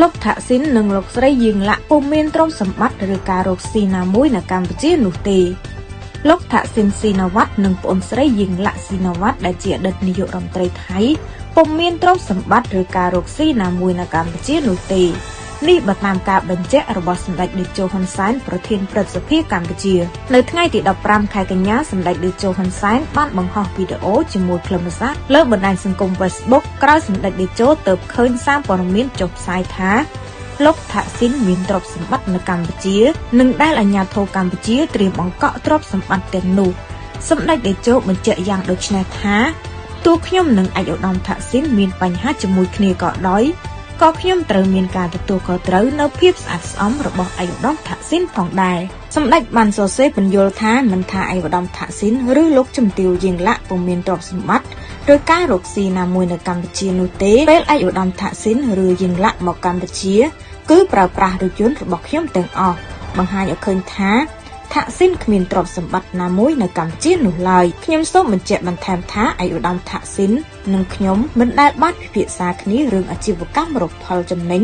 លោកថាក់ស៊ីននិងលោកស្រីយៀងឡាក់ពុំមានទ្រព្យសម្បត្តិឬការរកស៊ីណាមួយនៅកម្ពុជានោះទេលោកថាក់ស៊ីនស៊ីណាវ៉ាត់និងប្អូនស្រីយៀងឡាក់ស៊ីណាវ៉ាត់ដែលជាអតីតនាយករដ្ឋមន្ត្រីថៃពុំមានទ្រព្យសម្បត្តិឬការរកស៊ីណាមួយនៅកម្ពុជានោះទេនេះបើតាមការបញ្ជាក់របស់សម្ដេចតេជោហ៊ុនសែនប្រធានព្រឹទ្ធសភាកម្ពុជានៅថ្ងៃទី15ខែកញ្ញាសម្ដេចតេជោហ៊ុនសែនបានបង្ហោះវីដេអូជាមួយខ្លឹមសារលើបណ្ដាញសង្គម Facebook ក្រោយសម្ដេចតេជោទើបឃើញសារព័ត៌មានចុះផ្សាយថាលោកថាក់ស៊ីនមានទ្រព្យសម្បត្តិនៅកម្ពុជានិងដែលអាជ្ញាធរកម្ពុជាត្រៀមបង្កក់ទ្រព្យសម្បត្តិទាំងនោះសម្ដេចតេជោបញ្ជាក់យ៉ាងដូចនេះថាទោះខ្ញុំនិងឯកឧត្តមថាក់ស៊ីនមានបញ្ហាជាមួយគ្នាក៏ដោយក៏ខ្ញុំត្រូវមានការទទួលខុសត្រូវនៅភាពស្អាតស្អំរបស់ឯកឧត្តមថាក់ស៊ីនផងដែរសម្ដេចបានសរសេរពន្យល់ថាមិនថាឯកឧត្តមថាក់ស៊ីនឬលោកជំទាវយៀងឡាក់ពុំមានទ្រព្យសម្បត្តិឬការរកស៊ីណាមួយនៅកម្ពុជានោះទេពេលឯកឧត្តមថាក់ស៊ីនឬយៀងឡាក់មកកម្ពុជាគឺប្រើប្រាស់រថយន្តរបស់ខ្ញុំទាំងអស់បង្ហាញឲ្យឃើញថាថាក់ស៊ីនគ្មានទ្រព្យសម្បត្តិណាមួយនៅកម្ពុជានោះឡើយខ្ញុំសូមបញ្ជាក់បន្ថែមថាឯកឧត្តមថាក់ស៊ីននិងខ្ញុំមិនដែលបានពិភាក្សាគ្នារឿងអាជីវកម្មរកផលចំណេញ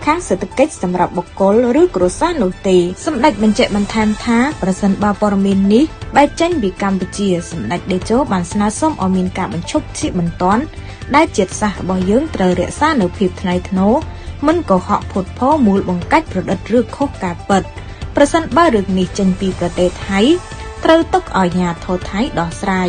ខាងសេដ្ឋកិច្ចសម្រាប់បុគ្គលឬគ្រួសារនោះទេសម្ដេចបញ្ជាក់បន្ថែមថាប្រសិនបើព័ត៌មាននេះបែកចេញពីកម្ពុជាសម្ដេចតេជោបានស្នើសុំឲ្យមានការបញ្ឈប់ជាបន្ទាន់ដែលជាតិសាសន៍របស់យើងត្រូវរក្សានៅភាពថ្លៃថ្នូរមិនកុហកភូតភរមូលបង្កាច់ប្រឌិតឬខុសការពិតប្រសិនបើរឿងនេះចេញពីប្រទេសថៃត្រូវទុកឲ្យអាជ្ញាធរថៃដោះស្រាយ